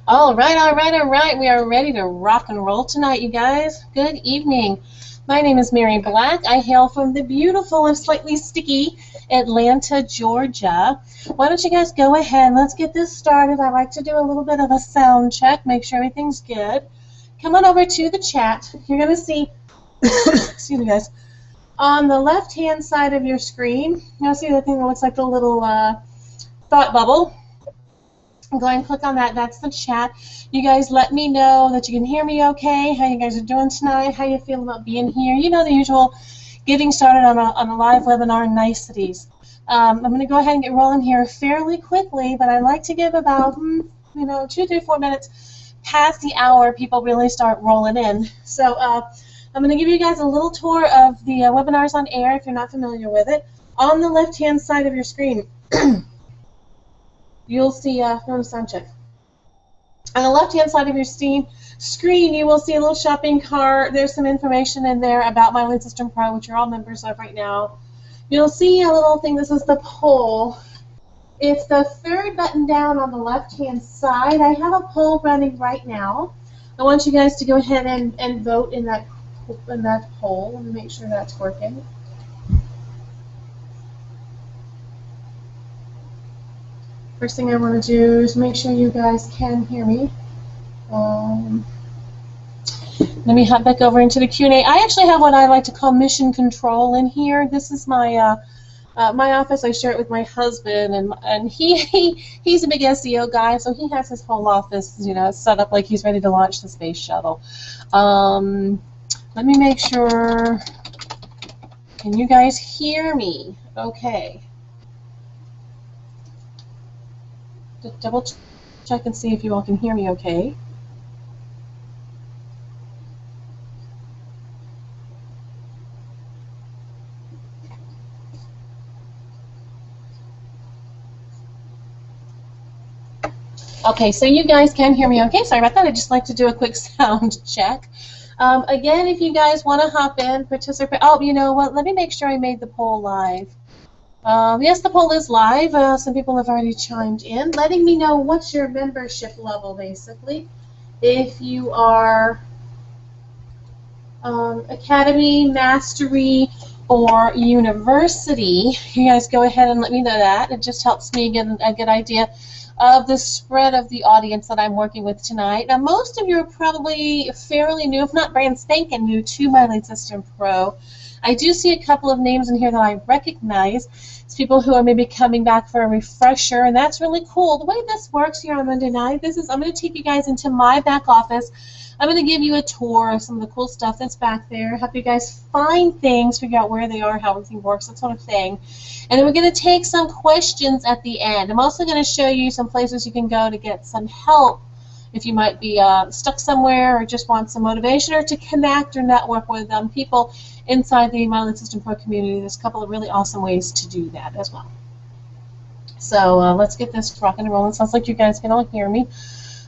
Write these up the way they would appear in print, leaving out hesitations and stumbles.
All right, all right, all right. We are ready to rock and roll tonight, you guys. Good evening. My name is Mary Black. I hail from the beautiful and slightly sticky Atlanta, Georgia. Why don't you guys go ahead and let's get this started. I like to do a little bit of a sound check, make sure everything's good. Come on over to the chat. You're going to see, excuse me, guys, on the left-hand side of your screen, you'll see the thing that looks like the little thought bubble. Go ahead and click on that. That's the chat. You guys let me know that you can hear me okay, how you guys are doing tonight, how you feel about being here. You know the usual getting started on a live webinar niceties. I'm going to go ahead and get rolling here fairly quickly, but I like to give about 2, 3, 4 minutes past the hour people really start rolling in. So I'm going to give you guys a little tour of the webinars on air if you're not familiar with it. On the left-hand side of your screen, you'll see, sound check. On the left-hand side of your screen, you will see a little shopping cart. There's some information in there about My Lead System Pro, which you're all members of right now. You'll see a little thing. This is the poll. It's the third button down on the left-hand side. I have a poll running right now. I want you guys to go ahead and vote in that poll. Let me make sure that's working. First thing I want to do is make sure you guys can hear me. Let me hop back over into the Q&A. I actually have what I like to call mission control in here. This is my my office. I share it with my husband, and he's a big SEO guy, so he has his whole office, set up like he's ready to launch the space shuttle. Let me make sure. Can you guys hear me? Okay. Double check and see if you all can hear me okay. Okay, so you guys can hear me okay. Sorry about that. I just like to do a quick sound check. Again, if you guys want to hop in, participate. Oh, you know what? Let me make sure I made the poll live. Yes, the poll is live. Some people have already chimed in, letting me know what's your membership level, basically. If you are Academy, Mastery, or University, you guys go ahead and let me know that. It just helps me get a good idea of the spread of the audience that I'm working with tonight. Now, most of you are probably fairly new, if not brand spanking new, to My Lead System Pro. I do see a couple of names in here that I recognize. It's people who are maybe coming back for a refresher, and that's really cool. The way this works here on Monday night, I'm going to take you guys into my back office. I'm going to give you a tour of some of the cool stuff that's back there, help you guys find things, figure out where they are, how everything works, that sort of thing. And then we're going to take some questions at the end. I'm also going to show you some places you can go to get some help if you might be stuck somewhere or just want some motivation or to connect or network with people inside the My Lead System Pro community. There's a couple of really awesome ways to do that as well. So let's get this rocking and rolling. Sounds like you guys can all hear me.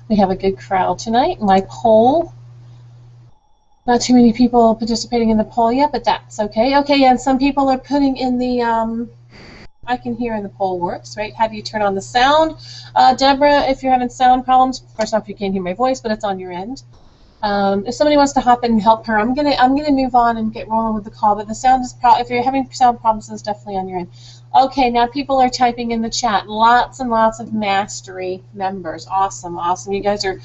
We have a good crowd tonight. My poll, not too many people participating in the poll yet, but that's okay. Okay, yeah, and some people are putting in the, I can hear in the poll works, right? Have you turn on the sound? Deborah, if you're having sound problems, first off, you can't hear my voice, but it's on your end. If somebody wants to hop in and help her, I'm gonna move on and get rolling with the call. But the sound is if you're having sound problems, it's definitely on your end. Okay, now people are typing in the chat. Lots and lots of Mastery members. Awesome, awesome. You guys are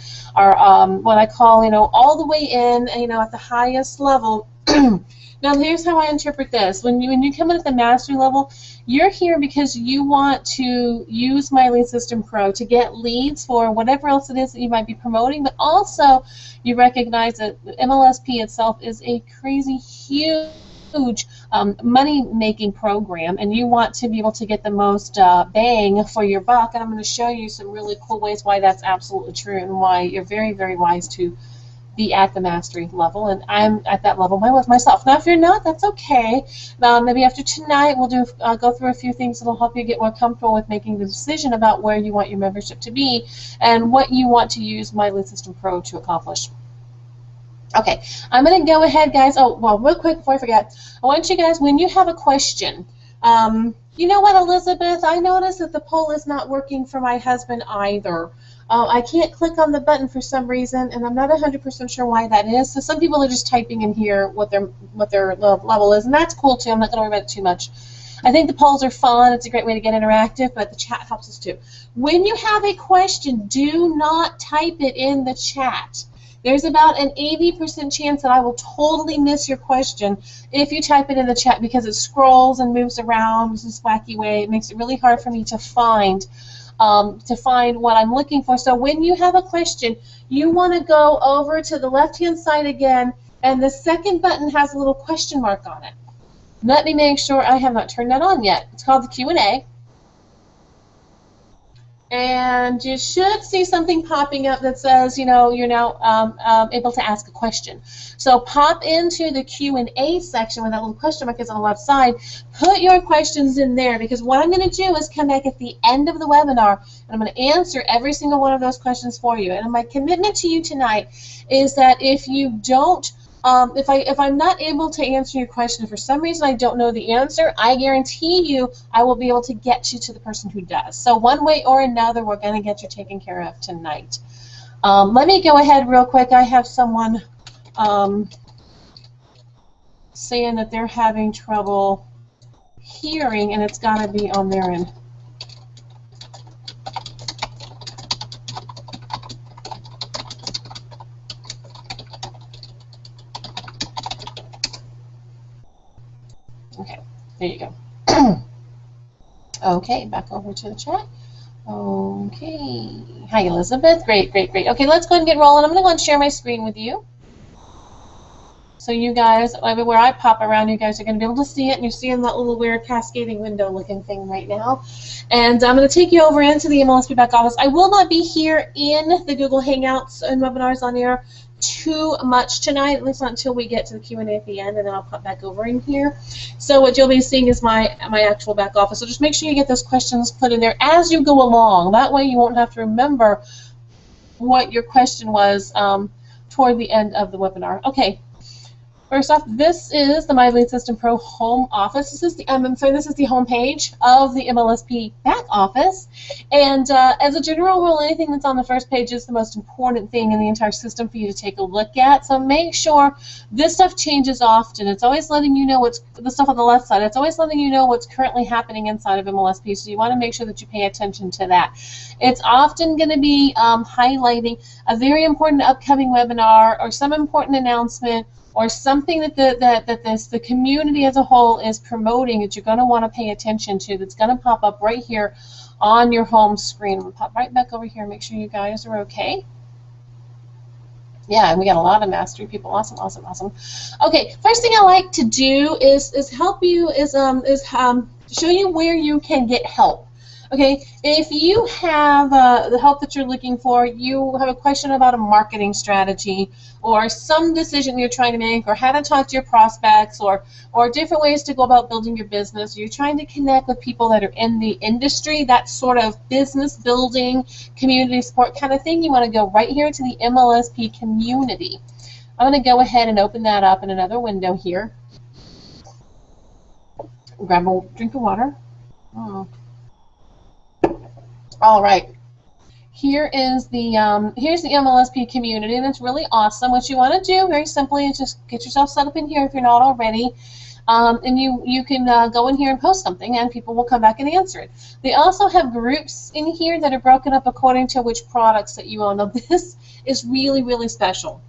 what I call all the way in at the highest level. Now here's how I interpret this. When you come in at the Mastery level, you're here because you want to use My Lead System Pro to get leads for whatever else it is that you might be promoting, but also you recognize that MLSP itself is a crazy huge money-making program, and you want to be able to get the most bang for your buck. And I'm going to show you some really cool ways why that's absolutely true and why you're very, very wise to be at the Mastery level, and I'm at that level myself. Now, if you're not, that's okay. Maybe after tonight, we'll go through a few things that'll help you get more comfortable with making the decision about where you want your membership to be and what you want to use My Lead System Pro to accomplish. Okay, I'm going to go ahead, guys. Oh, well, real quick before I forget, I want you guys, when you have a question, You know what, Elizabeth? I noticed that the poll is not working for my husband either. I can't click on the button for some reason, and I'm not 100% sure why that is. So some people are just typing in here what their level is, and that's cool too. I'm not going to worry about it too much. I think the polls are fun. It's a great way to get interactive, but the chat helps us too. When you have a question, do not type it in the chat. There's about an 80% chance that I will totally miss your question if you type it in the chat, because it scrolls and moves around in this wacky way. It makes it really hard for me to find what I'm looking for. So when you have a question, you want to go over to the left-hand side again, and the second button has a little question mark on it. Let me make sure I have not turned that on yet. It's called the Q&A. And you should see something popping up that says, you know, you're now able to ask a question. So pop into the Q&A section where that little question mark is on the left side. Put your questions in there, because what I'm going to do is come back at the end of the webinar, and I'm going to answer every single one of those questions for you. And my commitment to you tonight is that if you don't if I'm not able to answer your question, for some reason I don't know the answer, I guarantee you I will be able to get you to the person who does. So one way or another, we're going to get you taken care of tonight. Let me go ahead real quick. I have someone saying that they're having trouble hearing, and it's got to be on their end. Okay, there you go. Okay, back over to the chat. Okay. Hi, Elizabeth. Great, great, great. Okay, let's go ahead and get rolling. I'm going to go and share my screen with you. So you guys, everywhere I pop around, you guys are going to be able to see it, and you're seeing that little weird cascading window looking thing right now. And I'm going to take you over into the MLSP back office. I will not be here in the Google Hangouts and webinars on air too much tonight, at least not until we get to the Q&A at the end, and then I'll pop back over in here. So what you'll be seeing is my actual back office. So just make sure you get those questions put in there as you go along. That way you won't have to remember what your question was toward the end of the webinar. Okay. First off, this is the My Lead System Pro home office. This is the home page of the MLSP back office. And as a general rule, anything that's on the first page is the most important thing in the entire system for you to take a look at. So make sure this stuff changes often. It's always letting you know what's the stuff on the left side. It's always letting you know what's currently happening inside of MLSP. So you want to make sure that you pay attention to that. It's often going to be highlighting a very important upcoming webinar or some important announcement, or something that the community as a whole is promoting that you're going to want to pay attention to, that's going to pop up right here on your home screen. We'll pop right back over here and make sure you guys are okay. Yeah, and we got a lot of mastery people. Awesome, awesome, awesome. Okay, first thing I like to do is help you, show you where you can get help. Okay, if you have the help that you're looking for, you have a question about a marketing strategy or some decision you're trying to make, or how to talk to your prospects, or different ways to go about building your business, you're trying to connect with people that are in the industry, that sort of business building, community support kind of thing, you want to go right here to the MLSP community. I'm going to go ahead and open that up in another window here. Grab a drink of water. Oh. All right. Here is the here's the MLSP community, and it's really awesome. What you want to do, very simply, is just get yourself set up in here if you're not already, and you can go in here and post something, and people will come back and answer it. They also have groups in here that are broken up according to which products that you own. Now, this is really, really special.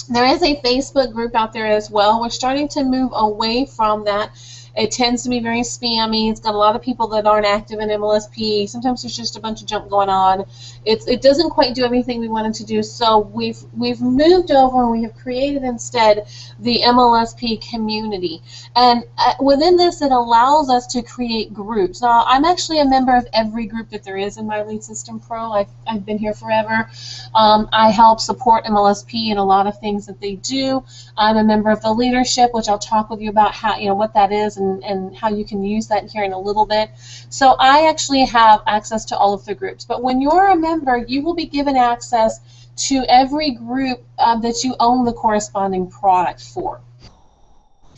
There is a Facebook group out there as well. We're starting to move away from that. It tends to be very spammy. It's got a lot of people that aren't active in MLSP. Sometimes there's just a bunch of junk going on. It doesn't quite do everything we wanted to do. So we've moved over, and we have created instead the MLSP community. And within this, it allows us to create groups. Now, I'm actually a member of every group that there is in My Lead System Pro. I've been here forever. I help support MLSP in a lot of things that they do. I'm a member of the leadership, which I'll talk with you about how, what that is and how you can use that here in a little bit. So I actually have access to all of the groups. But when you're a member, you will be given access to every group that you own the corresponding product for.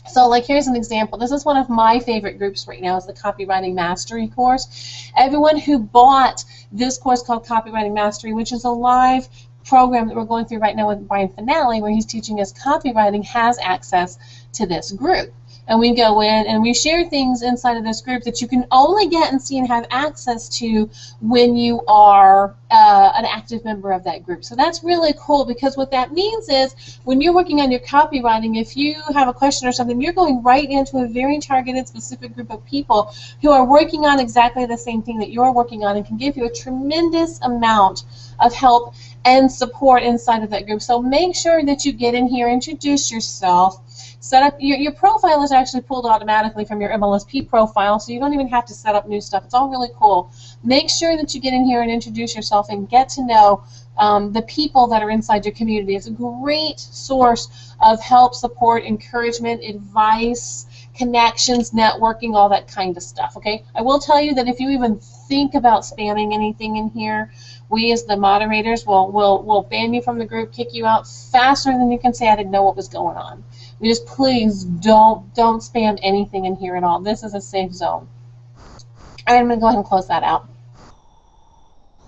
So like here's an example. This is one of my favorite groups right now, is the Copywriting Mastery course. Everyone who bought this course called Copywriting Mastery, which is a live program that we're going through right now with Brian Finale, where he's teaching us copywriting, has access to this group. And we go in and we share things inside of this group that you can only get and see and have access to when you are an active member of that group. So that's really cool, because what that means is when you're working on your copywriting, if you have a question or something, you're going right into a very targeted, specific group of people who are working on exactly the same thing that you're working on and can give you a tremendous amount of help and support inside of that group. So make sure that you get in here, introduce yourself, set up your profile is actually pulled automatically from your MLSP profile, so you don't even have to set up new stuff. It's all really cool. Make sure that you get in here and introduce yourself and get to know the people that are inside your community. It's a great source of help, support, encouragement, advice, connections, networking, all that kind of stuff. Okay, I will tell you that if you even think about spamming anything in here, we as the moderators will ban you from the group, kick you out faster than you can say I didn't know what was going on. We just please don't spam anything in here at all. This is a safe zone. All right, I'm going to go ahead and close that out.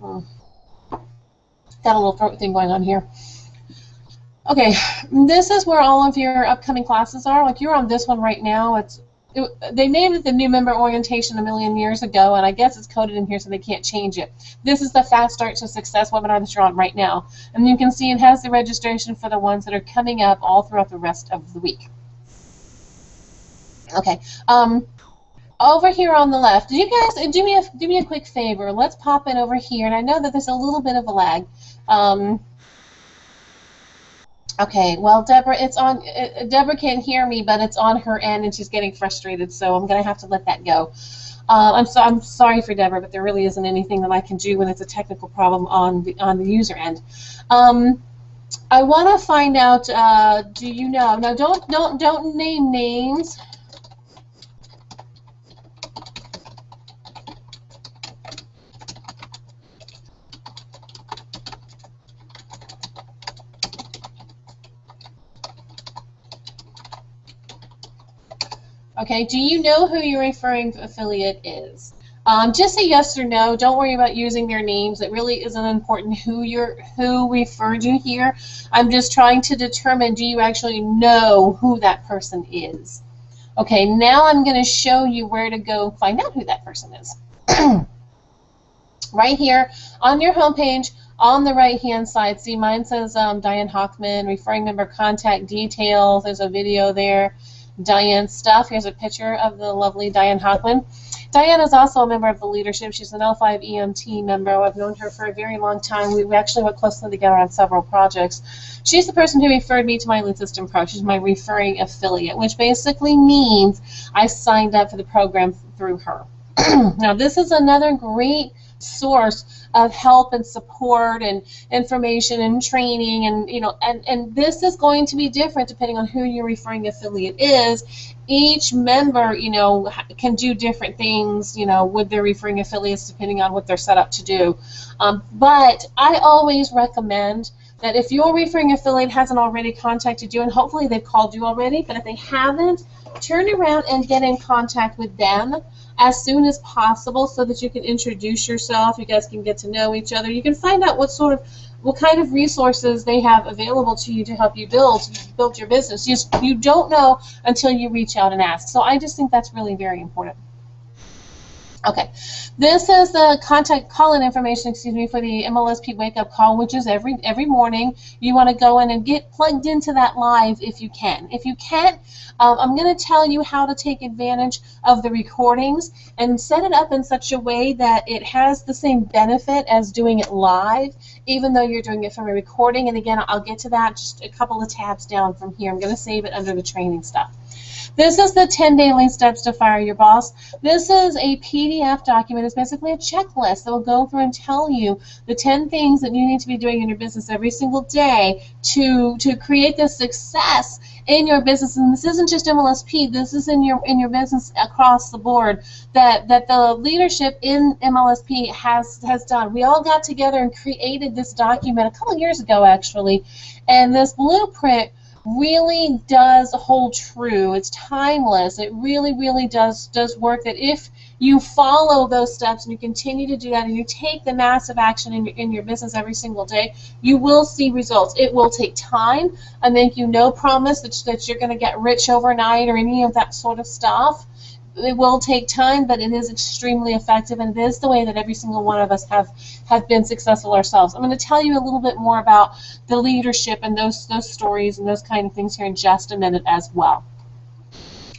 Got a little throat thing going on here. Okay, this is where all of your upcoming classes are. Like you're on this one right now. They named it the new member orientation a million years ago, and I guess it's coded in here so they can't change it. This is the Fast Start to Success webinar that you're on right now. And you can see it has the registration for the ones that are coming up all throughout the rest of the week. Okay. Over here on the left, you guys do me a quick favor. Let's pop in over here, and I know that there's a little bit of a lag. Okay, well, Deborah, Deborah can't hear me, but it's on her end, and she's getting frustrated, so I'm going to have to let that go. I'm sorry for Deborah, but there really isn't anything that I can do when it's a technical problem on the user end. I want to find out. Do you know? Now, don't name names. Okay, do you know who your referring affiliate is? Just say yes or no. Don't worry about using their names. It really isn't important who referred you here. I'm just trying to determine, do you actually know who that person is? Okay, now I'm going to show you where to go find out who that person is. Right here on your homepage, on the right-hand side, see mine says Diane Hockman, referring member contact details. There's a video there. Diane's stuff. Here's a picture of the lovely Diane Hockman. Diane is also a member of the leadership. She's an L5 EMT member. I've known her for a very long time. We actually worked closely together on several projects. She's the person who referred me to my Lead System Pro. She's my referring affiliate, which basically means I signed up for the program through her. Now, this is another great source of help and support and information and training, and this is going to be different depending on who your referring affiliate is. Each member, can do different things, with their referring affiliates depending on what they're set up to do. But I always recommend that if your referring affiliate hasn't already contacted you, and hopefully they've called you already, but if they haven't, turn around and get in contact with them as soon as possible so that you can introduce yourself, you guys can get to know each other, you can find out what kind of resources they have available to you to help you build your business. You don't know until you reach out and ask. So I just think that's really very important. Okay, this is the contact call-in information, for the MLSP wake-up call, which is every morning. You want to go in and get plugged into that live if you can. If you can't, I'm going to tell you how to take advantage of the recordings and set it up in such a way that it has the same benefit as doing it live, even though you're doing it from a recording. And again, I'll get to that just a couple of tabs down from here. I'm going to save it under the training stuff. This is the 10 daily steps to fire your boss. This is a PDF document. It's basically a checklist that will go through and tell you the 10 things that you need to be doing in your business every single day to create the success in your business. And this isn't just MLSP. This is in your business across the board that the leadership in MLSP has done. We all got together and created this document a couple years ago, actually, and this blueprint really does hold true. It's timeless. It really, really does work, that if you follow those steps and you continue to do that and you take the massive action in your business every single day, you will see results. It will take time. I make you no promise that you're going to get rich overnight or any of that sort of stuff. It will take time, but it is extremely effective, and it is the way that every single one of us have been successful ourselves. I'm going to tell you a little bit more about the leadership and those stories and those kind of things here in just a minute as well.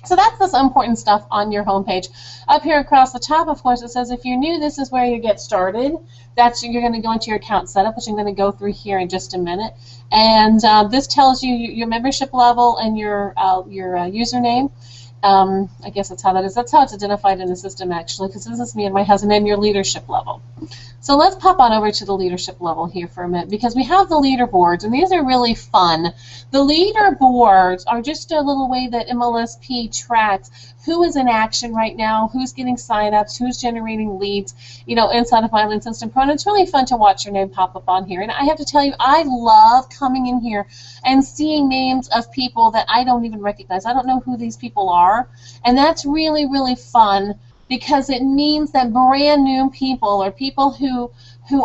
So that's this important stuff on your homepage. Up here across the top, of course, it says if you're new, this is where you get started. You're going to go into your account setup, which I'm going to go through here in just a minute. And this tells you your membership level and your username. I guess that's how that is. That's how it's identified in the system, actually, because this is me and my husband, and your leadership level. So let's pop on over to the leadership level here for a minute, because we have the leaderboards, and these are really fun. The leaderboards are just a little way that MLSP tracks who is in action right now, who's getting sign-ups, who's generating leads, inside of My Lead System Pro. And it's really fun to watch your name pop up on here. And I have to tell you, I love coming in here and seeing names of people that I don't even recognize. I don't know who these people are. And that's really, really fun, because it means that brand new people, or people who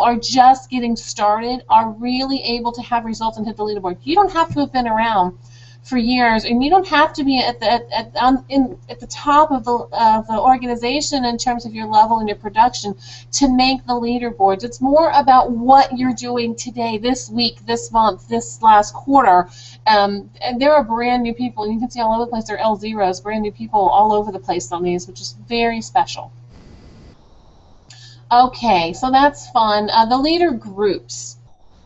are just getting started, are really able to have results and hit the leaderboard. You don't have to have been around for years, and you don't have to be at the top of the organization in terms of your level and your production to make the leaderboards. It's more about what you're doing today, this week, this month, this last quarter. And there are brand new people, and you can see all over the place. There are L0s, brand new people all over the place on these, which is very special. Okay, so that's fun. The leader groups.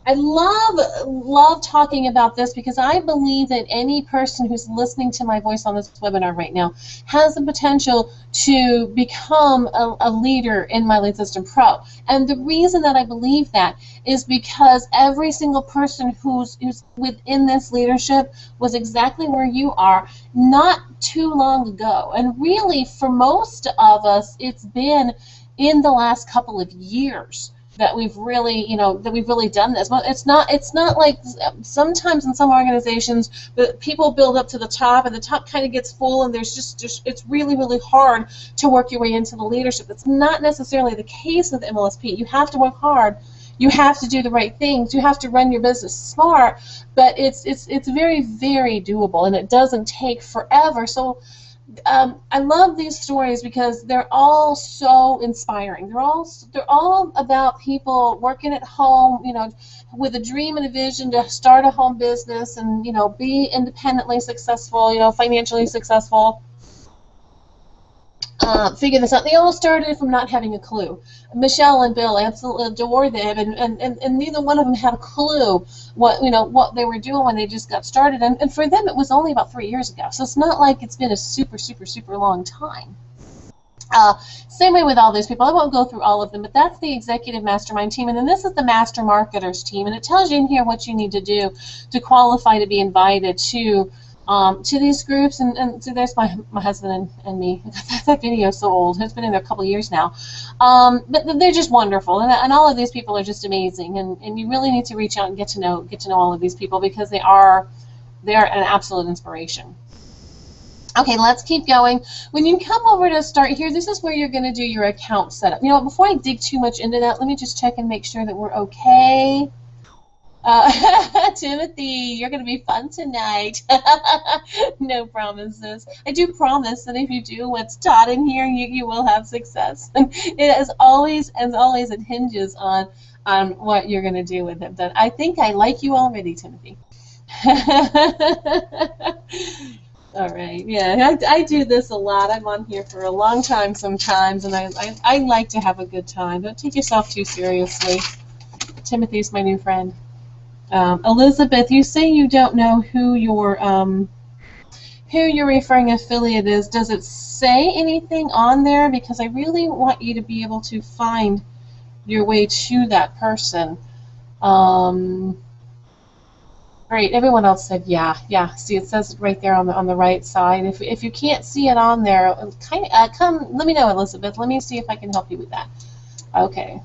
I love talking about this, because I believe that any person who's listening to my voice on this webinar right now has the potential to become a leader in My Lead System Pro. And the reason that I believe that is because every single person who's within this leadership was exactly where you are not too long ago. And really, for most of us, it's been in the last couple of years that we've really, done this. But it's not like sometimes in some organizations the people build up to the top, and the top kind of gets full, and it's really, really hard to work your way into the leadership. That's not necessarily the case with MLSP. You have to work hard. You have to do the right things. You have to run your business smart, but it's very, very doable, and it doesn't take forever. So I love these stories because they're all so inspiring. They're all about people working at home, with a dream and a vision to start a home business and, be independently successful, financially successful. Figure this out. They all started from not having a clue. Michelle and Bill absolutely adore them, and neither one of them had a clue what they were doing when they just got started. And for them, it was only about 3 years ago. So it's not like it's been a super, super, super long time. Same way with all these people. I won't go through all of them, but that's the executive mastermind team, and then this is the master marketers team, and it tells you in here what you need to do to qualify to be invited to these groups. And so there's my husband and me. That video is so old. It's been in there a couple of years now. But they're just wonderful, and all of these people are just amazing. And you really need to reach out and get to know all of these people, because they are an absolute inspiration. Okay, let's keep going. When you come over to start here, this is where you're going to do your account setup. Before I dig too much into that, let me just check and make sure that we're okay. Timothy, you're going to be fun tonight. No promises. I do promise that if you do what's taught in here, you will have success. It is always, it hinges on what you're going to do with it. But I think I like you already, Timothy. All right, yeah, I do this a lot. I'm on here for a long time sometimes, and I like to have a good time. Don't take yourself too seriously. Timothy's my new friend. Elizabeth, you say you don't know who your referring affiliate is. Does it say anything on there? Because I really want you to be able to find your way to that person. Great. Everyone else said yeah. See, it says it right there on the right side. If you can't see it on there, come. Let me know, Elizabeth. Let me see if I can help you with that. Okay.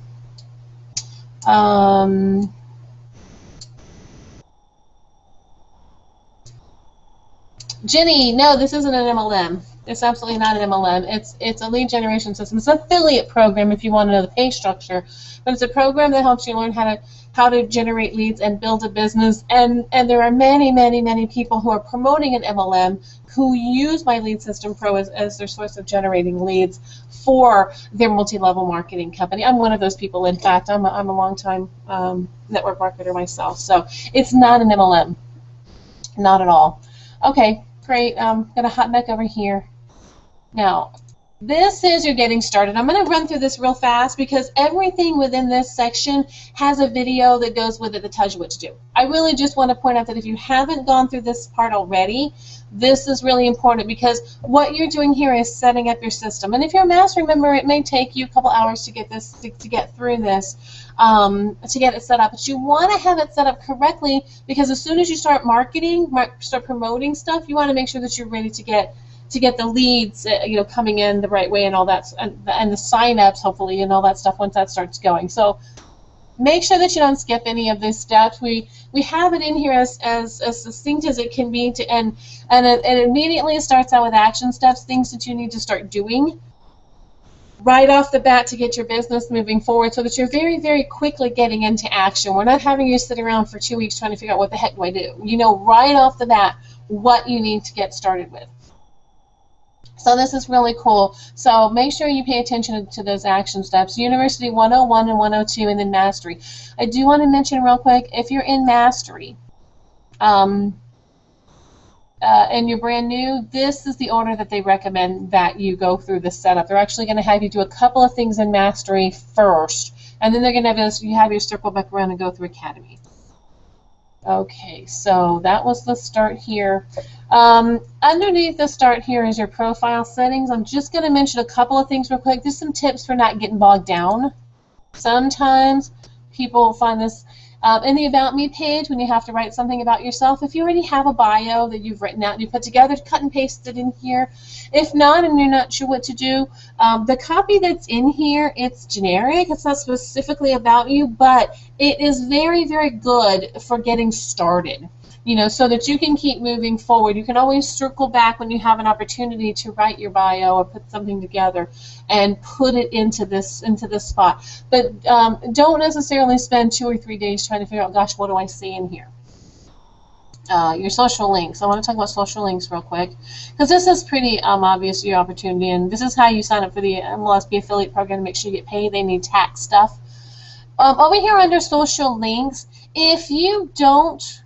Jenny, no, this isn't an MLM. It's absolutely not an MLM. It's a lead generation system. It's an affiliate program if you want to know the pay structure, but it's a program that helps you learn how to generate leads and build a business. And there are many people who are promoting an MLM who use My Lead System Pro as their source of generating leads for their multi-level marketing company. I'm one of those people. In fact, I'm a long-time network marketer myself. So it's not an MLM, not at all. Okay. Great, I'm going to hop back over here. Now, this is your getting started. I'm going to run through this real fast because everything within this section has a video that goes with it that tells you what to do. I really just want to point out that if you haven't gone through this part already, this is really important because what you're doing here is setting up your system. And if you're a master member, it may take you a couple hours to get this, to get through this. To get it set up, but you want to have it set up correctly because as soon as you start marketing, start promoting stuff, you want to make sure that you're ready to get the leads, coming in the right way and all that, and the sign-ups hopefully and all that stuff once that starts going. So make sure that you don't skip any of these steps. We have it in here as succinct as it can be, and it immediately starts out with action steps, things that you need to start doing right off the bat to get your business moving forward so that you're very quickly getting into action. We're not having you sit around for 2 weeks trying to figure out what the heck do I do. You know right off the bat what you need to get started with. So this is really cool. So make sure you pay attention to those action steps. University 101 and 102 and then Mastery. I do want to mention real quick, if you're in Mastery, and you're brand new, this is the order that they recommend that you go through the setup. They're actually going to have you do a couple of things in Mastery first, and then they're going to have you circle back around and go through Academy. Okay, so that was the start here. Underneath the start here is your profile settings. I'm just going to mention a couple of things real quick. Just some tips for not getting bogged down. Sometimes people find this in the About Me page when you have to write something about yourself. If you already have a bio that you've written out and you put together, cut and paste it in here. If not, and you're not sure what to do, the copy that's in here, it's generic. It's not specifically about you, but it is very good for getting started. So that you can keep moving forward. You can always circle back when you have an opportunity to write your bio or put something together and put it into this spot. But don't necessarily spend 2 or 3 days trying to figure out, gosh, what do I see in here? Your social links. I want to talk about social links real quick because this is pretty obvious, your opportunity, and this is how you sign up for the MLSP affiliate program to make sure you get paid. They need tax stuff. Over here under social links, if you don't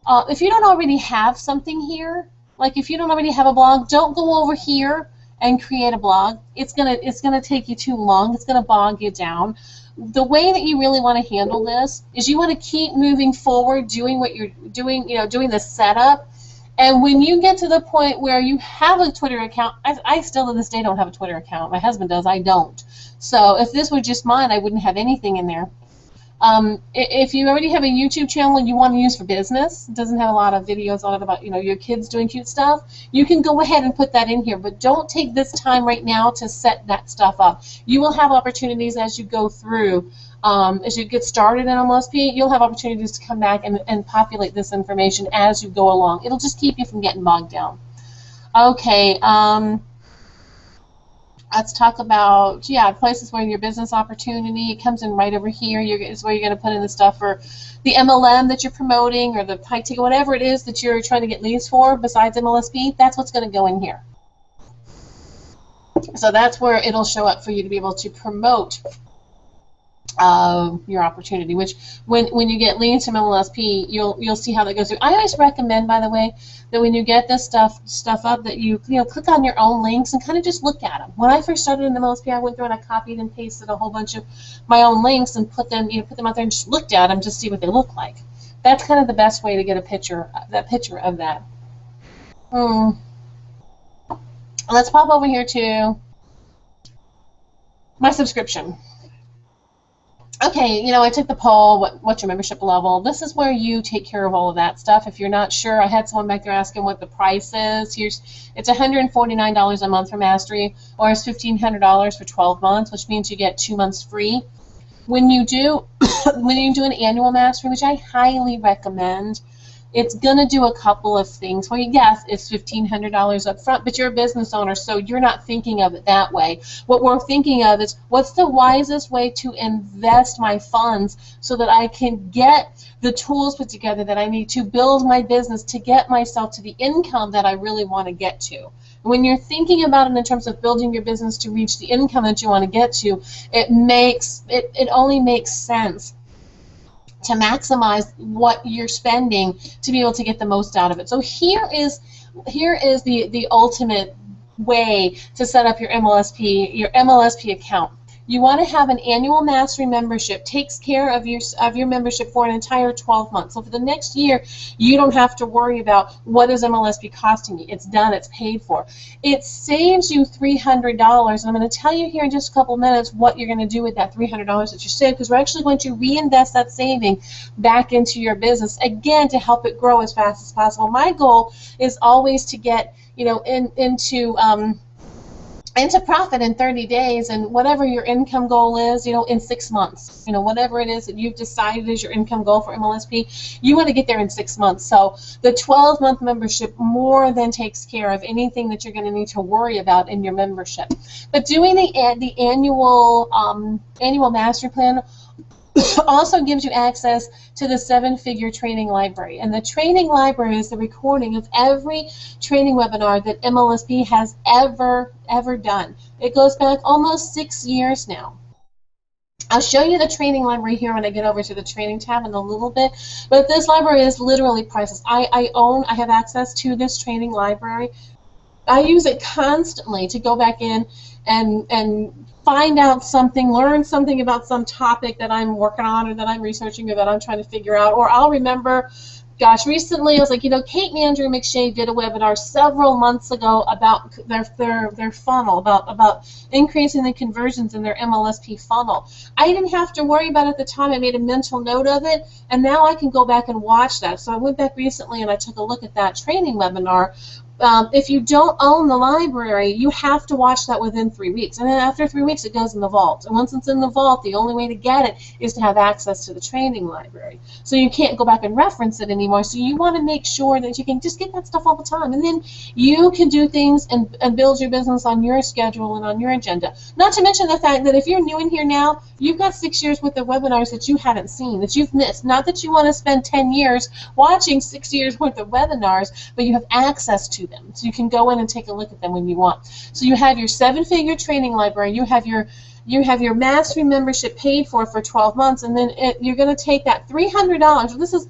already have something here, like if you don't already have a blog, don't go over here and create a blog. It's gonna take you too long. It's gonna bog you down. The way that you really want to handle this is you want to keep moving forward, doing what you're doing, doing the setup. And when you get to the point where you have a Twitter account, I still to this day don't have a Twitter account. My husband does, I don't. So if this were just mine, I wouldn't have anything in there. If you already have a YouTube channel and you want to use for business, it doesn't have a lot of videos on it about your kids doing cute stuff, you can go ahead and put that in here, but don't take this time right now to set that stuff up. You will have opportunities as you go through, as you get started in MLSP, you'll have opportunities to come back and populate this information as you go along. It'll just keep you from getting bogged down. Okay, let's talk about, places where your business opportunity comes in right over here. Is where you're going to put in the stuff for the MLM that you're promoting or the high ticket, whatever it is that you're trying to get leads for besides MLSP, that's what's going to go in here. So that's where it'll show up for you to be able to promote your opportunity, which when you get leads from MLSP, you'll see how that goes through. I always recommend, by the way, that when you get this stuff up, that you click on your own links and kind of just look at them. When I first started in MLSP, I went through and I copied and pasted a whole bunch of my own links and put them out there and just looked at them, just see what they look like. That's kind of the best way to get a picture of that. Let's pop over here to my subscription. Okay, I took the poll, what's your membership level? This is where you take care of all of that stuff. If you're not sure, I had someone back there asking what the price is. It's $149 a month for Mastery, or it's $1,500 for 12 months, which means you get 2 months free. When you do an annual Mastery, which I highly recommend, It's going to do a couple of things. Well, yes, it's $1,500 up front, but you're a business owner, so you're not thinking of it that way. What we're thinking of is, what's the wisest way to invest my funds so that I can get the tools put together that I need to build my business, to get myself to the income that I really want to get to. When you're thinking about it in terms of building your business to reach the income that you want to get to, it only makes sense to maximize what you're spending to be able to get the most out of it. So here is the ultimate way to set up your MLSP account. You want to have an annual mastery membership. Takes care of your membership for an entire 12 months. So for the next year, you don't have to worry about what is MLSP costing you. It's done. It's paid for. It saves you $300, and I'm going to tell you here in just a couple minutes what you're going to do with that $300 that you saved, because we're actually going to reinvest that saving back into your business, again, to help it grow as fast as possible. My goal is always to get, you know, into profit in 30 days, and whatever your income goal is, you know, in 6 months. You know, whatever it is that you've decided is your income goal for MLSP, you want to get there in 6 months. So the 12-month membership more than takes care of anything that you're going to need to worry about in your membership. But doing the annual mastery plan also gives you access to the 7-figure training library. And the training library is the recording of every training webinar that MLSP has ever done. It goes back almost 6 years now. I'll show you the training library here when I get over to the training tab in a little bit, but this library is literally priceless. I have access to this training library. I use it constantly to go back in and find out something, learn something about some topic that I'm working on or that I'm researching or that I'm trying to figure out. Or I'll remember, gosh, recently I was like, you know, Kate Mandrew McShay did a webinar several months ago about their funnel, about increasing the conversions in their MLSP funnel. I didn't have to worry about it at the time. I made a mental note of it, and now I can go back and watch that. So I went back recently and I took a look at that training webinar. If you don't own the library, you have to watch that within 3 weeks. And then after 3 weeks, it goes in the vault. And once it's in the vault, the only way to get it is to have access to the training library. So you can't go back and reference it anymore. So you want to make sure that you can just get that stuff all the time. And then you can do things and build your business on your schedule and on your agenda. Not to mention the fact that if you're new in here now, you've got 6 years worth of webinars that you haven't seen, that you've missed. Not that you want to spend 10 years watching 6 years worth of webinars, but you have access to them. So you can go in and take a look at them when you want. So you have your 7-figure training library, you have your mastery membership paid for 12 months, and then you're going to take that $300. This is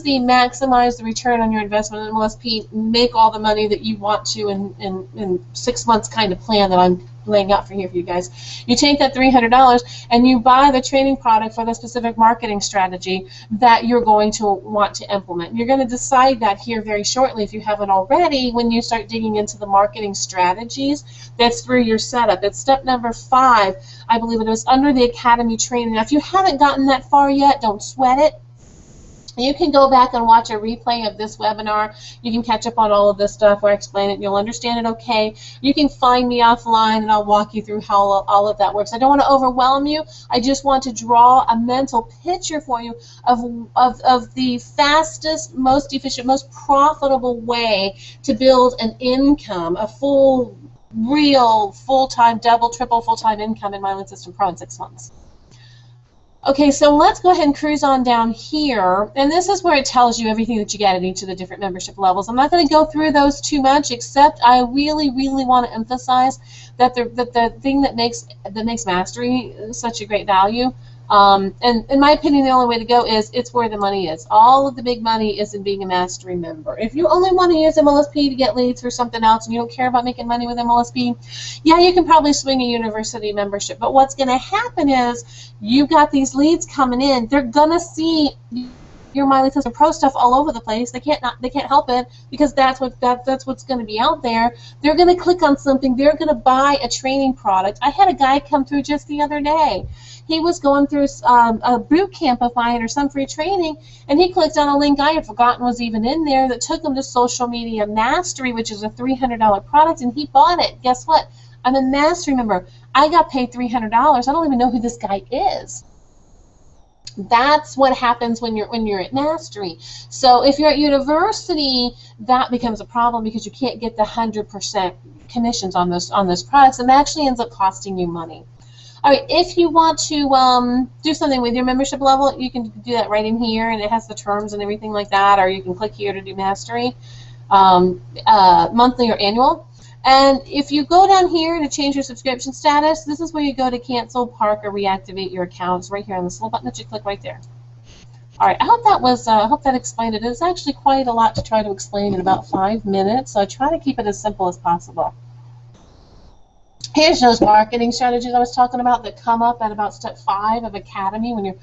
the maximize the return on your investment in MLSP, make all the money that you want to in 6 months kind of plan that I'm laying out for here for you guys. You take that $300 and you buy the training product for the specific marketing strategy that you're going to want to implement. You're going to decide that here very shortly, if you haven't already, when you start digging into the marketing strategies. That's through your setup. It's step number 5, I believe it is, under the Academy training. Now, if you haven't gotten that far yet, don't sweat it. You can go back and watch a replay of this webinar. You can catch up on all of this stuff where I explain it. You'll understand it okay. You can find me offline, and I'll walk you through how all of that works. I don't want to overwhelm you. I just want to draw a mental picture for you of the fastest, most efficient, most profitable way to build an income, a full, real, full-time, double, triple, full-time income in MyLead System Pro in 6 months. Okay, so let's go ahead and cruise on down here, and this is where it tells you everything that you get at each of the different membership levels. I'm not going to go through those too much, except I really, really want to emphasize that the thing that makes Mastery such a great value, and in my opinion, the only way to go is it's where the money is. All of the big money is in being a Mastery member. If you only want to use MLSP to get leads or something else, and you don't care about making money with MLSP, yeah, you can probably swing a university membership. But what's going to happen is you've got these leads coming in. They're going to see your MyLead System Pro stuff all over the place. They can't help it, because that's what's going to be out there. They're going to click on something. They're going to buy a training product. I had a guy come through just the other day. He was going through a boot camp of mine or some free training, and he clicked on a link I had forgotten was even in there that took him to Social Media Mastery, which is a $300 product, and he bought it. Guess what? I'm a Mastery member. I got paid $300. I don't even know who this guy is. That's what happens when you're at Mastery. So if you're at university, that becomes a problem because you can't get the 100% commissions on those products, and that actually ends up costing you money. All right, if you want to do something with your membership level, you can do that right in here, and it has the terms and everything like that, or you can click here to do Mastery, monthly or annual. And if you go down here to change your subscription status, this is where you go to cancel, park, or reactivate your accounts right here on this little button that you click right there. All right, I hope that was, I hope that explained it. It's actually quite a lot to try to explain in about 5 minutes, so I try to keep it as simple as possible. Here's those marketing strategies I was talking about that come up at about step 5 of Academy when you're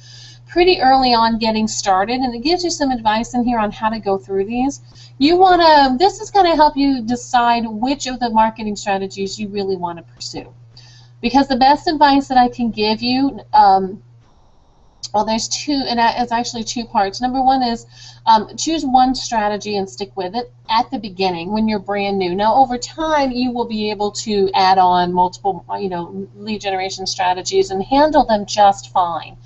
pretty early on getting started, and it gives you some advice in here on how to go through these. You want to, this is going to help you decide which of the marketing strategies you really want to pursue. Because the best advice that I can give you, well, there's two, and it's actually 2 parts. Number one is choose one strategy and stick with it at the beginning when you're brand new. Now, over time, you will be able to add on multiple, lead generation strategies and handle them just fine.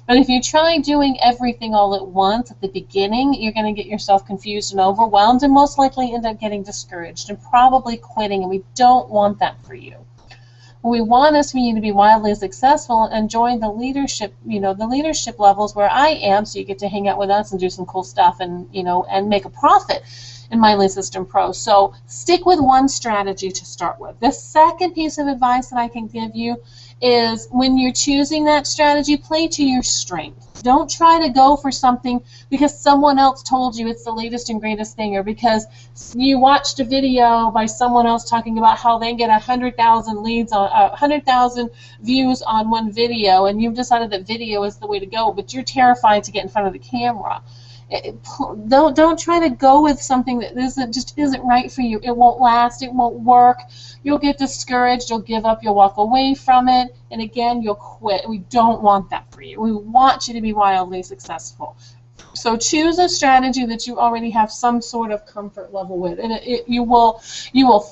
But if you try doing everything all at once at the beginning, you're going to get yourself confused and overwhelmed and most likely end up getting discouraged and probably quitting, and we don't want that for you. What we want is for you to be wildly successful and join the leadership, the leadership levels where I am, so you get to hang out with us and do some cool stuff and, and make a profit in My Lead System Pro. So stick with one strategy to start with. The second piece of advice that I can give you is when you're choosing that strategy, play to your strength. Don't try to go for something because someone else told you it's the latest and greatest thing, or because you watched a video by someone else talking about how they get 100,000 leads on 100,000 views on one video, and you've decided that video is the way to go, but you're terrified to get in front of the camera. Don't try to go with something that just isn't right for you. It won't last. It won't work. You'll get discouraged. You'll give up. You'll walk away from it. And again, you'll quit. We don't want that for you. We want you to be wildly successful. So choose a strategy that you already have some sort of comfort level with, and you will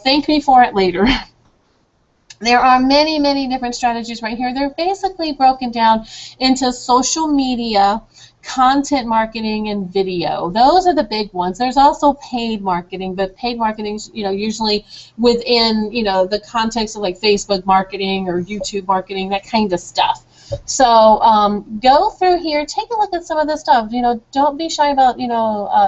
thank me for it later. There are many, many different strategies right here. They're basically broken down into social media, content marketing, and video. Those are the big ones. There's also paid marketing, but paid marketing is, usually within, the context of like Facebook marketing or YouTube marketing, that kind of stuff. So go through here, take a look at some of this stuff. Don't be shy about,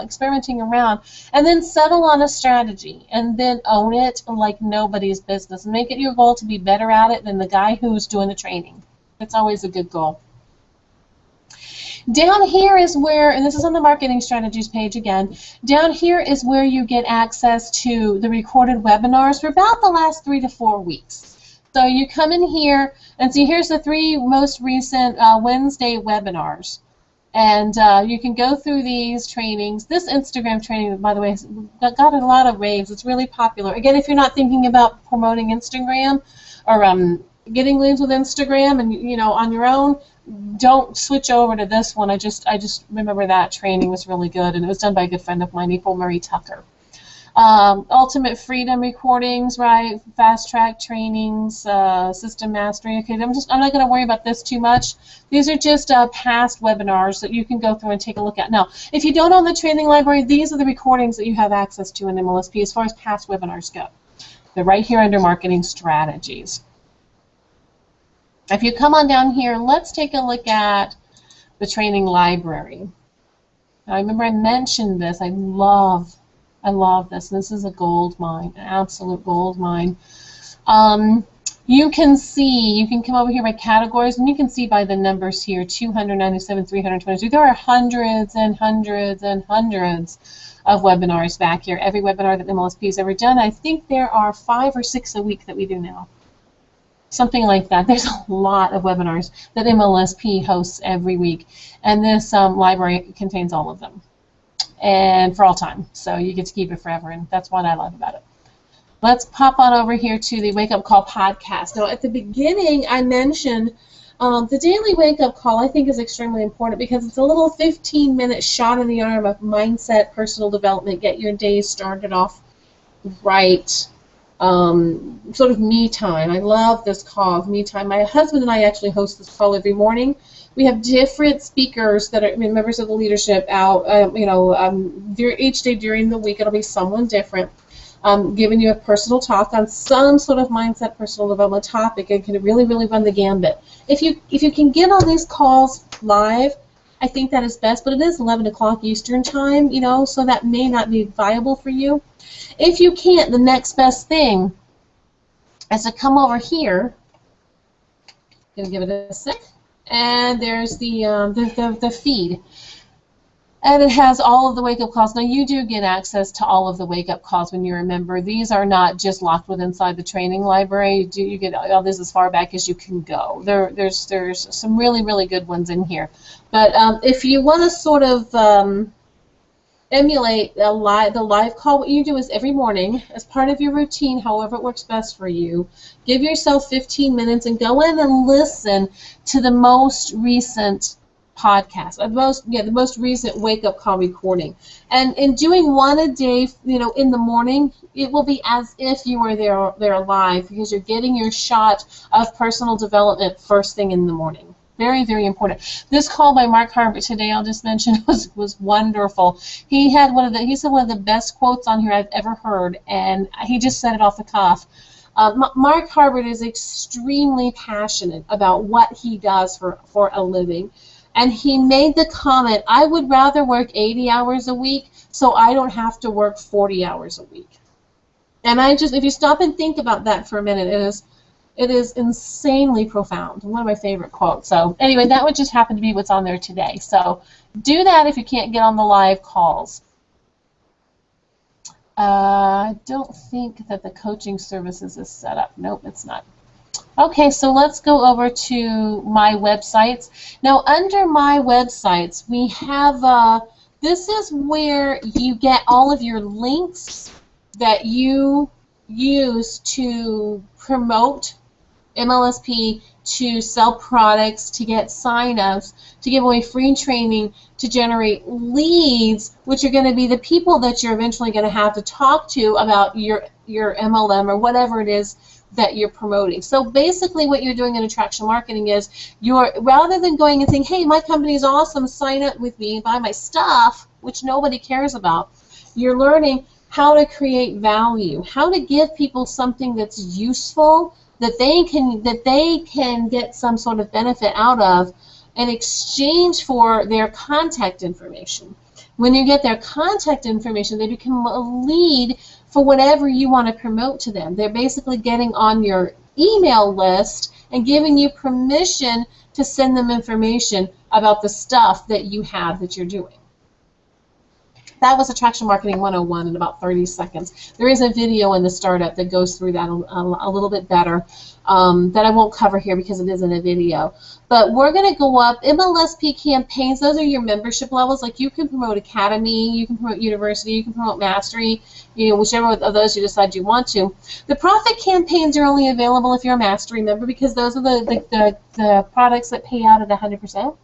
experimenting around, and then settle on a strategy, and then own it like nobody's business. Make it your goal to be better at it than the guy who's doing the training. That's always a good goal. Down here is where, and this is on the marketing strategies page again, down here is where you get access to the recorded webinars for about the last 3 to 4 weeks. So you come in here and see here's the 3 most recent Wednesday webinars. And you can go through these trainings. This Instagram training, by the way, has got a lot of raves. It's really popular. Again, if you're not thinking about promoting Instagram or getting leads with Instagram and on your own, don't switch over to this one. I just remember that training was really good, and it was done by a good friend of mine, April Murray Tucker. Ultimate Freedom recordings, right? Fast track trainings, system mastery. Okay, I'm not going to worry about this too much. These are just past webinars that you can go through and take a look at. Now, if you don't own the training library, these are the recordings that you have access to in MLSP as far as past webinars go. They're right here under marketing strategies. If you come on down here, let's take a look at the training library. Now, remember I mentioned this. I love this. This is a gold mine, an absolute gold mine. You can come over here by categories, and you can see by the numbers here, 297, 322. There are hundreds and hundreds and hundreds of webinars back here. Every webinar that MLSP has ever done. I think there are 5 or 6 a week that we do now. Something like that. There's a lot of webinars that MLSP hosts every week, and this library contains all of them, and for all time. So you get to keep it forever, and that's what I love about it. Let's pop on over here to the Wake Up Call podcast. Now, at the beginning, I mentioned the daily Wake Up Call. I think is extremely important because it's a little 15-minute shot in the arm of mindset, personal development, get your day started off right. Sort of me time. I love this call, me time. My husband and I actually host this call every morning. We have different speakers that are members of the leadership out, each day during the week. It'll be someone different, giving you a personal talk on some sort of mindset, personal development topic, and can really, really run the gambit. If you can get on these calls live, I think that is best, but it is 11 o'clock Eastern time, so that may not be viable for you. If you can't, the next best thing is to come over here. I'm going to give it a sec. And there's the feed. And it has all of the wake-up calls. Now, you do get access to all of the wake-up calls when you're a member. These are not just locked within inside the training library. You get all this as far back as you can go. There's some really, really good ones in here. But if you want to sort of emulate the live call, what you do is every morning, as part of your routine, however it works best for you, give yourself 15 minutes and go in and listen to the most recent podcast, the most recent wake-up call recording. And in doing one a day, in the morning, it will be as if you were there live, because you're getting your shot of personal development first thing in the morning. Very, very important. This call by Mark Harbert today, I'll just mention, was wonderful. He said one of the best quotes on here I've ever heard, and he just said it off the cuff. Mark Harbert is extremely passionate about what he does for a living. And he made the comment, I would rather work 80 hours a week so I don't have to work 40 hours a week. And if you stop and think about that for a minute, it is insanely profound. One of my favorite quotes. So anyway, that would just happen to be what's on there today. So do that if you can't get on the live calls. I don't think that the coaching services is set up. Nope, it's not. Okay, so let's go over to my websites. Now, under my websites, we have, this is where you get all of your links that you use to promote MLSP, to sell products, to get sign-ups, to give away free training, to generate leads, which are going to be the people that you're eventually going to have to talk to about your MLM or whatever it is that you're promoting. So basically what you're doing in attraction marketing is rather than going and saying, hey, my company is awesome, sign up with me, buy my stuff, which nobody cares about, you're learning how to create value, how to give people something that's useful, that they can get some sort of benefit out of in exchange for their contact information. When you get their contact information, they become a lead for whatever you want to promote to them. They're basically getting on your email list and giving you permission to send them information about the stuff that you have that you're doing. That was Attraction Marketing 101 in about 30 seconds. There is a video in the startup that goes through that a little bit better that I won't cover here because it isn't a video. But we're going to go up. MLSP campaigns, those are your membership levels. Like you can promote Academy, you can promote University, you can promote Mastery, whichever of those you decide you want to. The profit campaigns are only available if you're a Mastery member because those are the products that pay out at 100%.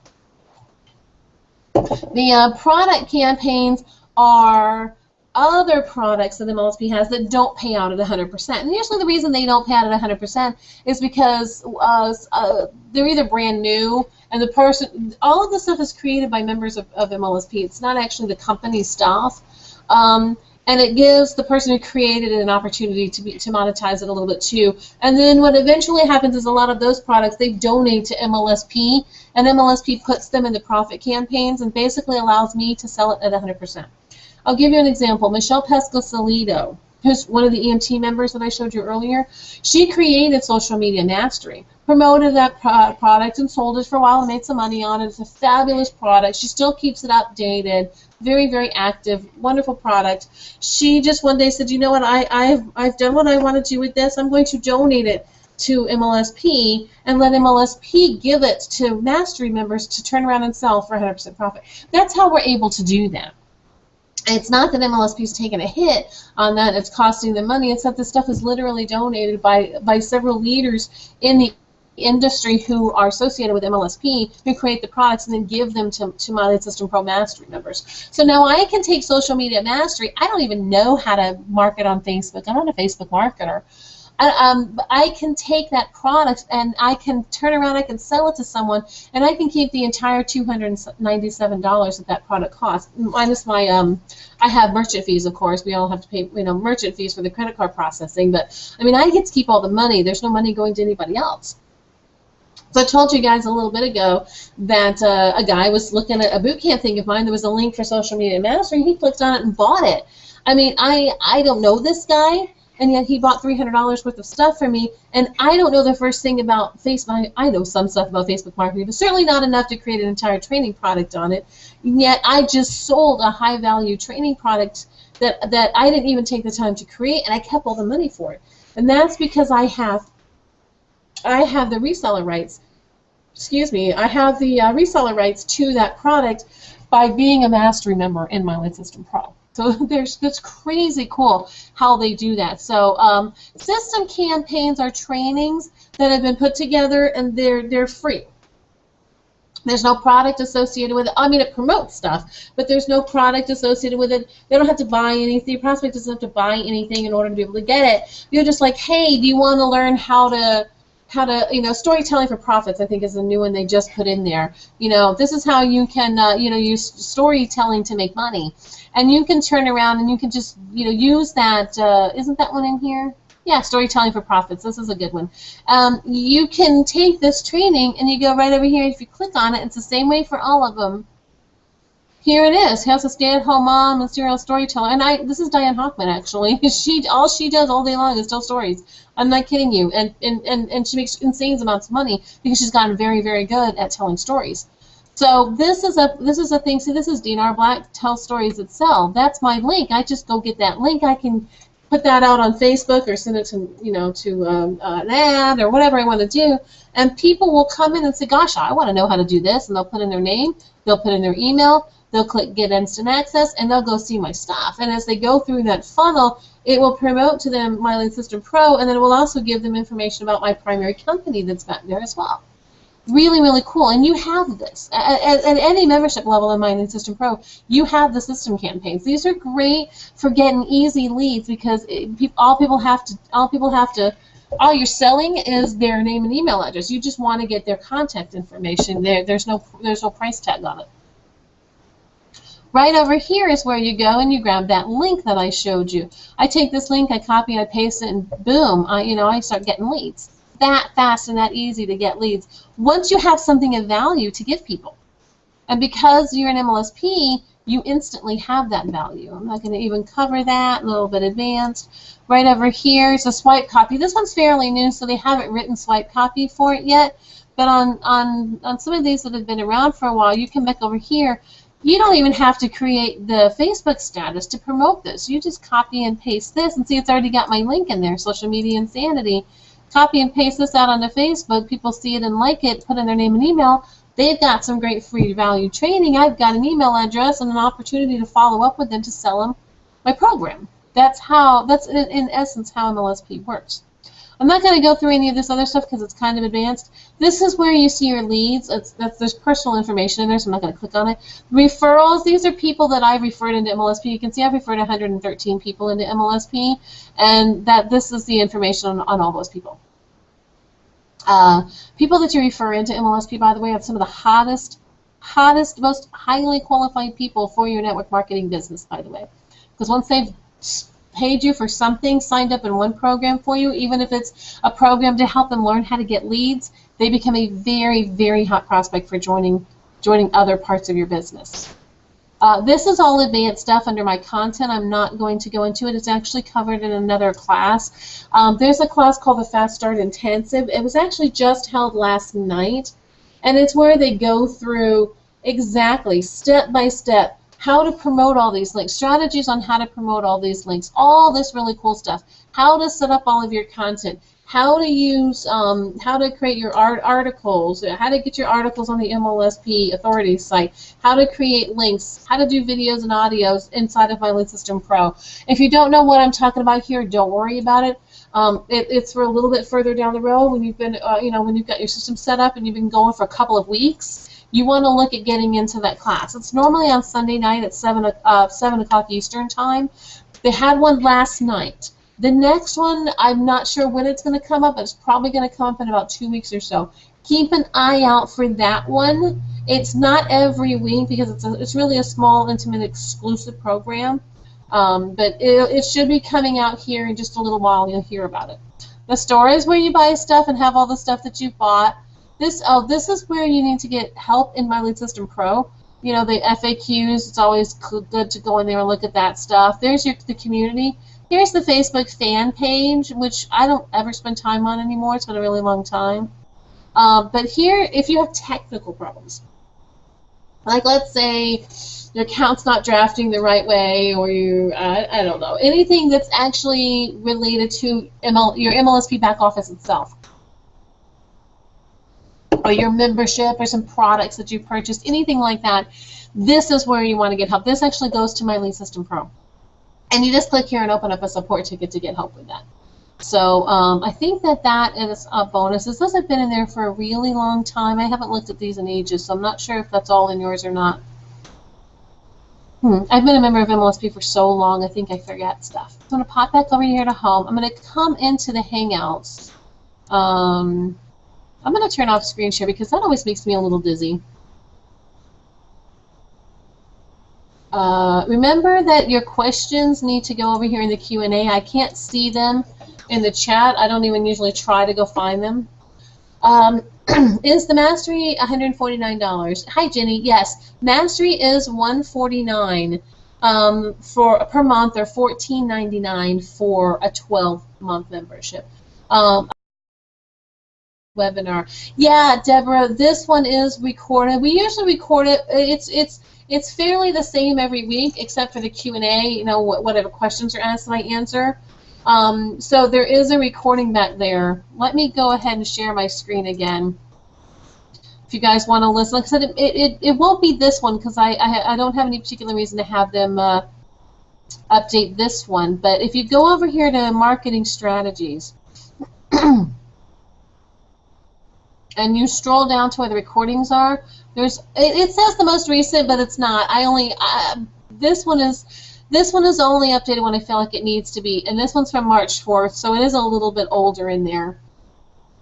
The product campaigns are other products that MLSP has that don't pay out at 100%. And usually the reason they don't pay out at 100% is because they're either brand new and all of the stuff is created by members of MLSP. It's not actually the company stuff. And it gives the person who created it an opportunity to monetize it a little bit too. And then what eventually happens is a lot of those products, they donate to MLSP, and MLSP puts them into profit campaigns and basically allows me to sell it at 100%. I'll give you an example. Michelle Pesca-Salido, who's one of the EMT members that I showed you earlier, she created Social Media Mastery, promoted that product and sold it for a while and made some money on it. It's a fabulous product. She still keeps it updated. Very, very active, wonderful product. She just one day said, you know what, I've done what I want to do with this. I'm going to donate it to MLSP and let MLSP give it to Mastery members to turn around and sell for 100% profit. That's how we're able to do that. It's not that MLSP is taking a hit on that, it's costing them money, it's that this stuff is literally donated by several leaders in the industry who are associated with MLSP, who create the products and then give them to My Lead System Pro Mastery members. So now I can take Social Media Mastery. I don't even know how to market on Facebook. I'm not a Facebook marketer. I can take that product and I can turn around, I can sell it to someone, and I can keep the entire $297 that product costs, minus my I have merchant fees, of course. We all have to pay, merchant fees for the credit card processing. But I mean, I get to keep all the money. There's no money going to anybody else. So I told you guys a little bit ago that a guy was looking at a boot camp thing of mine. There was a link for Social Media Mastery. He clicked on it and bought it. I mean, I don't know this guy, and yet he bought $300 worth of stuff from me, and I don't know the first thing about Facebook. I know some stuff about Facebook marketing, but certainly not enough to create an entire training product on it. And yet I just sold a high-value training product that I didn't even take the time to create, and I kept all the money for it. And that's because I have the reseller rights. Excuse me, I have the reseller rights to that product by being a mastery member in My Lead System Pro. So that's crazy cool how they do that. So system campaigns are trainings that have been put together, and they're free. There's no product associated with it. I mean, it promotes stuff, but there's no product associated with it. They don't have to buy anything. The prospect doesn't have to buy anything in order to be able to get it. You're just like, hey, do you want to learn how to storytelling for profits, I think, is a new one they just put in there. This is how you can, use storytelling to make money. And you can turn around and you can just, use that, isn't that one in here? Yeah, storytelling for profits. This is a good one. You can take this training and you go right over here. If you click on it, it's the same way for all of them. Here it is. How's a stay-at-home mom and serial storyteller? And this is Diane Hoffman, actually. All she does all day long is tell stories. I'm not kidding you. And she makes insane amounts of money because she's gotten very, very good at telling stories. So this is a thing. See, this is DNR Black Tell Stories That Sell. That's my link. I just go get that link. I can put that out on Facebook or send it to an ad or whatever I want to do, and people will come in and say, gosh, I want to know how to do this, and they'll put in their name, they'll put in their email, they'll click Get Instant Access, and they'll go see my stuff. And as they go through that funnel, it will promote to them My Lead System Pro, and then it will also give them information about my primary company that's back there as well. Really, really cool. And you have this. At any membership level in My Lead System Pro, you have the system campaigns. These are great for getting easy leads because all you're selling is their name and email address. You just want to get their contact information. There's no price tag on it. Right over here is where you go and you grab that link that I showed you. I take this link, I copy, I paste it, and boom, I start getting leads. That fast and that easy to get leads once you have something of value to give people. And because you're an MLSP, you instantly have that value. I'm not going to even cover that, a little bit advanced. Right over here is a swipe copy. This one's fairly new, so they haven't written swipe copy for it yet. But on some of these that have been around for a while, you come back over here. You don't even have to create the Facebook status to promote this. You just copy and paste this, and see, it's already got my link in there, Social Media Insanity. Copy and paste this out onto Facebook. People see it and like it, put in their name and email. They've got some great free value training. I've got an email address and an opportunity to follow up with them to sell them my program. That's in essence how MLSP works. I'm not going to go through any of this other stuff because it's kind of advanced. This is where you see your leads. There's personal information in there, so I'm not going to click on it. Referrals, these are people that I've referred into MLSP. You can see I've referred 113 people into MLSP, and this is the information on all those people. People that you refer into MLSP, by the way, are some of the hottest, most highly qualified people for your network marketing business, by the way. Because once they've paid you for something, signed up in one program for you, even if it's a program to help them learn how to get leads, they become a very, very hot prospect for joining other parts of your business. This is all advanced stuff under my content. I'm not going to go into it. It's actually covered in another class. There's a class called the Fast Start Intensive. It was actually just held last night, and it's where they go through exactly, step by step, how to promote all these links, strategies on how to promote all these links, all this really cool stuff, how to set up all of your content, how to use, how to create your articles, how to get your articles on the MLSP Authority site, how to create links, how to do videos and audios inside of My Lead System Pro. If you don't know what I'm talking about here, don't worry about it. It's for a little bit further down the road when you've been, when you've got your system set up and you've been going for a couple of weeks. You want to look at getting into that class. It's normally on Sunday night at 7 o'clock Eastern time. They had one last night. The next one, I'm not sure when it's going to come up, but it's probably going to come up in about 2 weeks or so. Keep an eye out for that one. It's not every week because it's really a small, intimate, exclusive program. But it should be coming out here in just a little while. You'll hear about it. The store is where you buy stuff and have all the stuff that you bought. This is where you need to get help in My Lead System Pro. You know, the FAQs, it's always good to go in there and look at that stuff. There's the community. Here's the Facebook fan page, which I don't ever spend time on anymore. It's been a really long time. But here, if you have technical problems, like let's say your account's not drafting the right way, or I don't know, anything that's actually related to your MLSP back office itself, or your membership, or some products that you purchased, anything like that, this is where you want to get help. This actually goes to My Lead System Pro. And you just click here and open up a support ticket to get help with that. So I think that is a bonus. This hasn't been in there for a really long time. I haven't looked at these in ages, so I'm not sure if that's all in yours or not. I've been a member of MLSP for so long, I think I forget stuff. I'm going to pop back over here to home. I'm going to come into the Hangouts. I'm going to turn off screen share because that always makes me a little dizzy. Remember that your questions need to go over here in the Q&A. I can't see them in the chat. I don't even usually try to go find them. Is the Mastery $149? Hi, Jenny. Yes, Mastery is $149 per month, or $14.99 for a 12-month membership. Webinar. Yeah, Deborah, this one is recorded. We usually record it. It's fairly the same every week, except for the Q&A. You know, whatever questions are asked, I answer. So there is a recording back there. Let me go ahead and share my screen again. If you guys want to listen, like I said, it won't be this one because I don't have any particular reason to have them update this one. But if you go over here to Marketing Strategies and you scroll down to where the recordings are, it says the most recent, but it's not. This one is only updated when I feel like it needs to be, and this one's from March 4th, so it is a little bit older in there.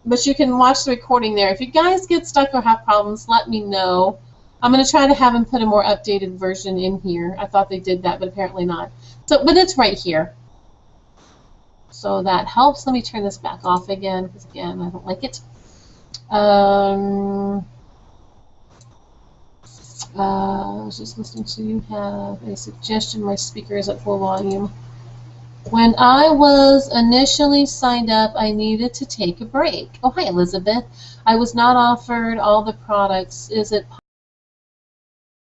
But you can watch the recording there. If you guys get stuck or have problems, let me know. I'm going to try to have them put a more updated version in here. I thought they did that, but apparently not. So, but it's right here. So that helps. Let me turn this back off again, because again, I don't like it. I was just listening to you have a suggestion. My speaker is at full volume. When I was initially signed up, I needed to take a break. Oh, hi, Elizabeth. I was not offered all the products. Is it possible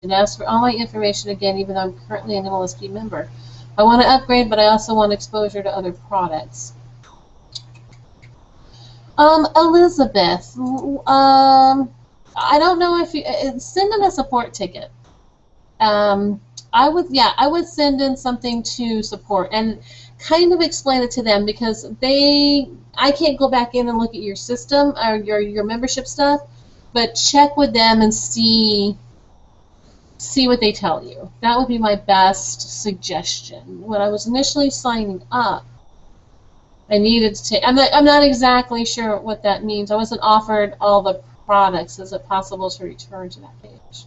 to ask for all my information again, even though I'm currently an MLSP member? I want to upgrade, but I also want exposure to other products. Elizabeth, I don't know if you send in a support ticket. I would send in something to support and kind of explain it to them, because I can't go back in and look at your system or your membership stuff, but check with them and see what they tell you. That would be my best suggestion. When I was initially signing up, I needed to take. I'm not exactly sure what that means. I wasn't offered all the products. Is it possible to return to that page?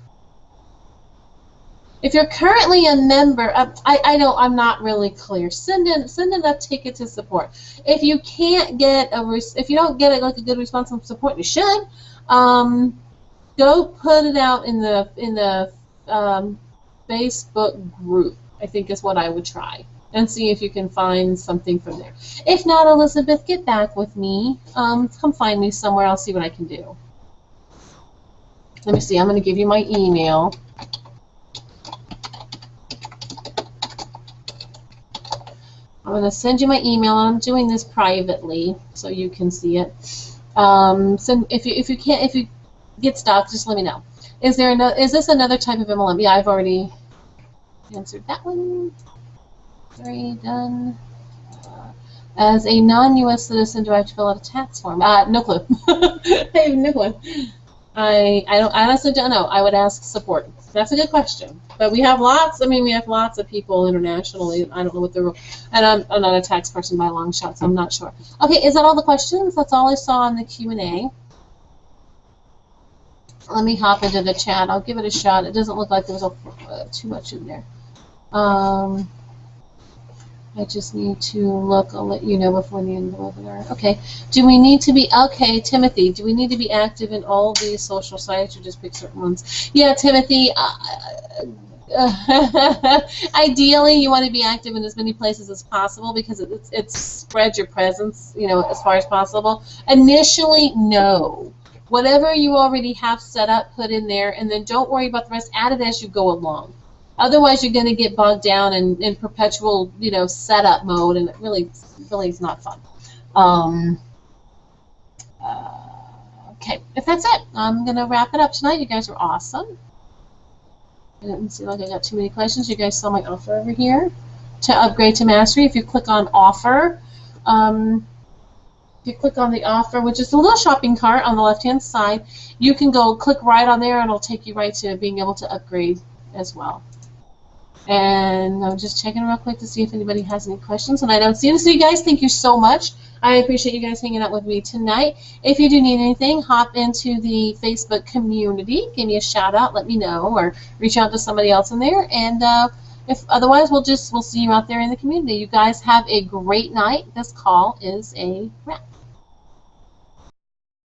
If you're currently a member, I'm not really clear. Send in a ticket to support. If you can't get if you don't get a good response from support, you should. Go put it out in the Facebook group. I think is what I would try, and see if you can find something from there. If not, Elizabeth, get back with me. Come find me somewhere. I'll see what I can do. Let me see. I'm going to give you my email. I'm going to send you my email. I'm doing this privately so you can see it. If you get stuck, just let me know. Is this another type of MLM? Yeah, I've already answered that one. Very done. As a non-U.S. citizen, do I have to fill out a tax form? No clue. I have no clue. I honestly don't know. I would ask support. That's a good question. But we have lots. I mean, we have lots of people internationally. I don't know what the and I'm not a tax person by a long shot, so I'm not sure. Okay, is that all the questions? That's all I saw in the Q&A. Let me hop into the chat. I'll give it a shot. It doesn't look like there was too much in there. I just need to look. I'll let you know before the end of the webinar. Okay. Do we need to be, okay, Timothy, do we need to be active in all these social sites or just pick certain ones? Yeah, Timothy, ideally you want to be active in as many places as possible because it spreads your presence, you know, as far as possible. Initially, no. Whatever you already have set up, put in there, and then don't worry about the rest. Add it as you go along. Otherwise, you're going to get bogged down in perpetual, you know, setup mode, and it really is not fun. Okay, if that's it, I'm going to wrap it up tonight. You guys are awesome. It didn't seem like I got too many questions. You guys saw my offer over here to upgrade to mastery. If you click on offer, if you click on the offer, which is the little shopping cart on the left-hand side, you can go click right on there, and it'll take you right to being able to upgrade as well. And I'm just checking real quick to see if anybody has any questions, and I don't see them. So you guys, thank you so much. I appreciate you guys hanging out with me tonight. If you do need anything, hop into the Facebook community. Give me a shout out, let me know, or reach out to somebody else in there. And if otherwise, we'll see you out there in the community. You guys have a great night. This call is a wrap.